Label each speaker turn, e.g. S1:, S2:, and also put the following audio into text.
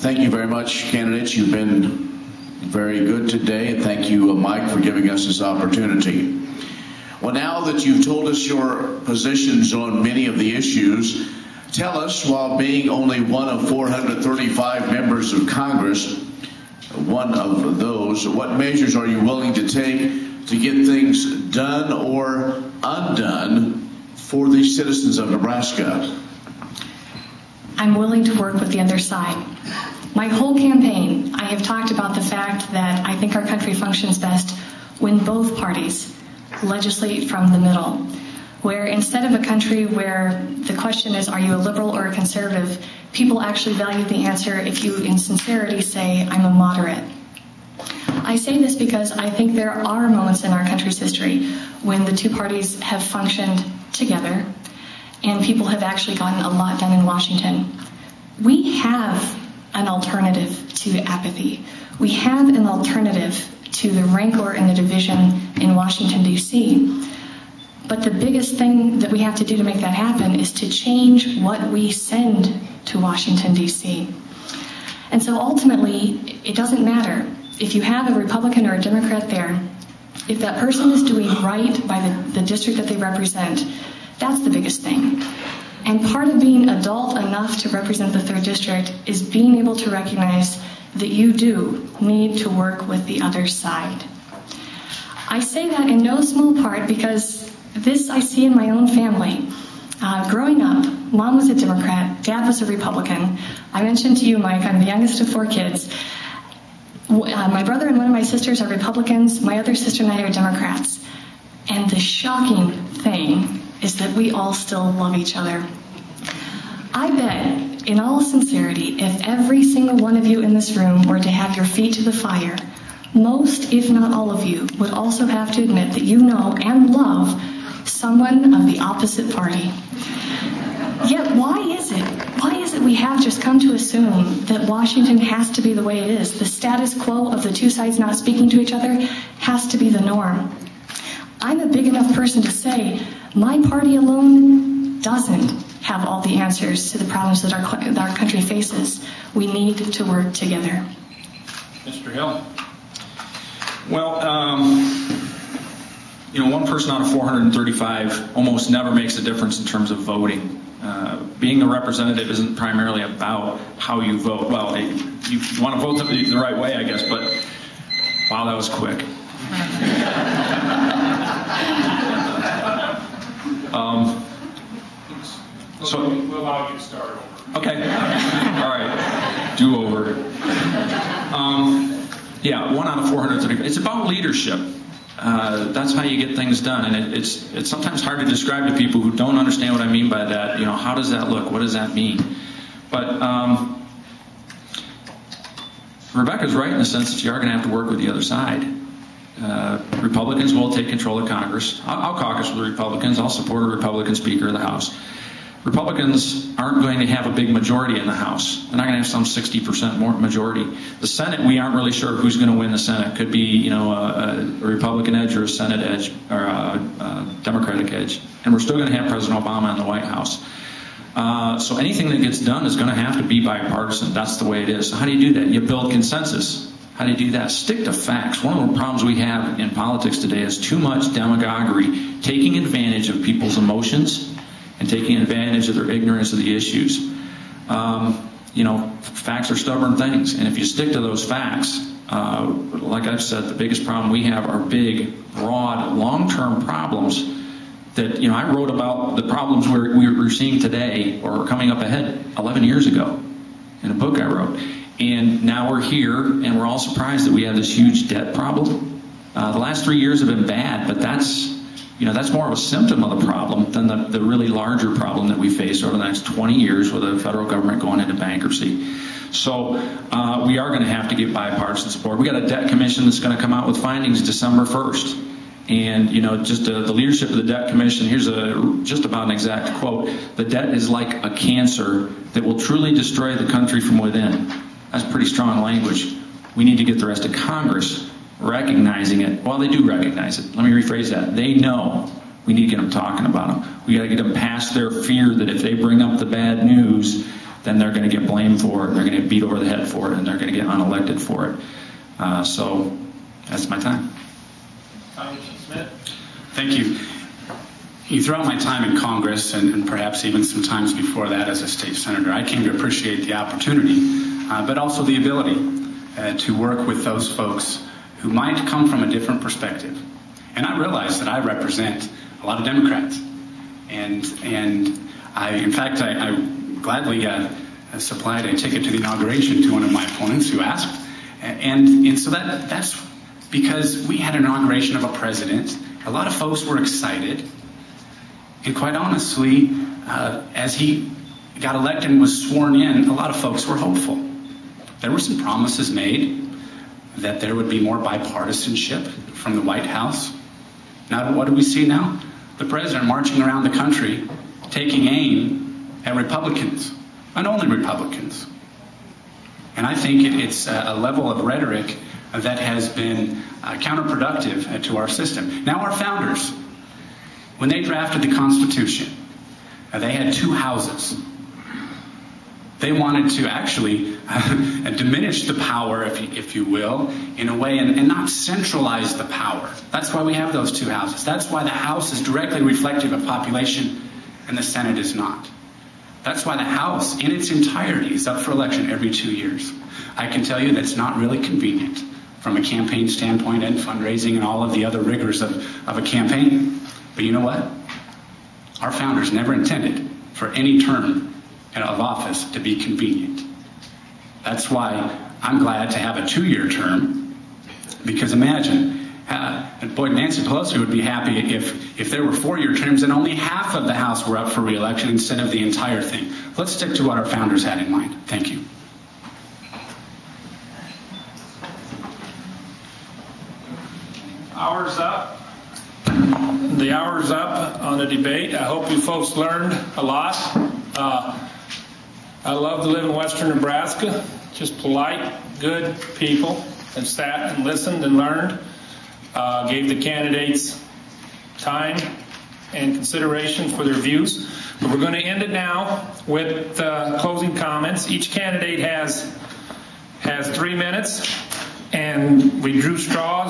S1: Thank you very much, candidates. You've been very good today, and thank you, Mike, for giving us this opportunity. Well, now that you've told us your positions on many of the issues, tell us, while being only one of 435 members of Congress, one of those, what measures are you willing to take to get things done or undone for the citizens of Nebraska?
S2: I'm willing to work with the other side. My whole campaign, I have talked about the fact that I think our country functions best when both parties legislate from the middle, where instead of a country where the question is, are you a liberal or a conservative, people actually value the answer if you, in sincerity, say, I'm a moderate. I say this because I think there are moments in our country's history when the two parties have functioned together and people have actually gotten a lot done in Washington. We have an alternative to apathy. We have an alternative to the rancor and the division in Washington, D.C. But the biggest thing that we have to do to make that happen is to change what we send to Washington, D.C. And so ultimately, it doesn't matter if you have a Republican or a Democrat there. If that person is doing right by the district that they represent, that's the biggest thing. And part of being adult enough to represent the 3rd District is being able to recognize that you do need to work with the other side. I say that in no small part because this I see in my own family. Growing up, Mom was a Democrat, Dad was a Republican. I mentioned to you, Mike, I'm the youngest of 4 kids. My brother and one of my sisters are Republicans. My other sister and I are Democrats. And the shocking thing is that we all still love each other. I bet, in all sincerity, if every single one of you in this room were to have your feet to the fire, most, if not all of you, would also have to admit that you know and love someone of the opposite party. Yet why is it we have just come to assume that Washington has to be the way it is? The status quo of the two sides not speaking to each other has to be the norm. I'm a big enough person to say my party alone doesn't have all the answers to the problems that our country faces. We need to work together.
S3: Mr. Hill. Well, one person out of 435 almost never makes a difference in terms of voting. Being a representative isn't primarily about how you vote. Well, you want to vote the right way, I guess, but wow, that was quick.
S4: So we'll allow you to start over.
S3: Okay. All right. Do over. Yeah, 1 out of 435. It's about leadership. That's how you get things done, and it's sometimes hard to describe to people who don't understand what I mean by that. How does that look? What does that mean? But Rebekah's right in the sense that you are going to have to work with the other side. Republicans will take control of Congress. I'll caucus with the Republicans. I'll support a Republican Speaker of the House. Republicans aren't going to have a big majority in the House. They're not going to have some 60% more majority. The Senate, we aren't really sure who's going to win the Senate. Could be, a Republican edge or a Senate edge or a Democratic edge. And we're still going to have President Obama in the White House. So anything that gets done is going to have to be bipartisan. That's the way it is. So how do you do that? You build consensus. How do you do that? Stick to facts. One of the problems we have in politics today is too much demagoguery, taking advantage of people's emotions and taking advantage of their ignorance of the issues. Facts are stubborn things, and if you stick to those facts, like I've said, the biggest problem we have are big, broad, long-term problems that, I wrote about the problems we're seeing today or coming up ahead 11 years ago in a book I wrote. And now we're here, and we're all surprised that we have this huge debt problem. The last 3 years have been bad, but that's more of a symptom of the problem than the really larger problem that we face over the next 20 years with the federal government going into bankruptcy. So we are going to have to get bipartisan support. We got a debt commission that's going to come out with findings December 1st. And, just the leadership of the debt commission, here's just about an exact quote: "The debt is like a cancer that will truly destroy the country from within." That's pretty strong language. We need to get the rest of Congress recognizing it. Well, they do recognize it. Let me rephrase that. They know. We need to get them talking about them. We got to get them past their fear that if they bring up the bad news, then they're going to get blamed for it, they're going to get beat over the head for it, and they're going to get unelected for it. So that's my time.
S4: Congressman Smith.
S5: Thank you. Throughout my time in Congress, and perhaps even some times before that as a state senator, I came to appreciate the opportunity, but also the ability to work with those folks who might come from a different perspective. And I realize that I represent a lot of Democrats. And I gladly supplied a ticket to the inauguration to one of my opponents who asked. And so that's because we had an inauguration of a president. A lot of folks were excited. And quite honestly, as he got elected and was sworn in, a lot of folks were hopeful. There were some promises made that there would be more bipartisanship from the White House. Now, what do we see now? The president marching around the country, taking aim at Republicans, and only Republicans. And I think it's a level of rhetoric that has been counterproductive to our system. Now, our founders, when they drafted the Constitution, they had two houses. They wanted to actually diminish the power, if you will, in a way, and not centralize the power. That's why we have those two houses. That's why the House is directly reflective of population and the Senate is not. That's why the House in its entirety is up for election every 2 years. I can tell you that's not really convenient from a campaign standpoint and fundraising and all of the other rigors of a campaign. But you know what? Our founders never intended for any term of office to be convenient. That's why I'm glad to have a 2-year term, because imagine, boy, Nancy Pelosi would be happy if there were 4-year terms and only half of the House were up for re-election instead of the entire thing. Let's stick to what our founders had in mind. Thank you.
S4: Hour's up. The hour's up on the debate. I hope you folks learned a lot. I love to live in western Nebraska. Just polite, good people, and sat and listened and learned. Gave the candidates time and consideration for their views. But we're going to end it now with closing comments. Each candidate has 3 minutes, and we drew straws.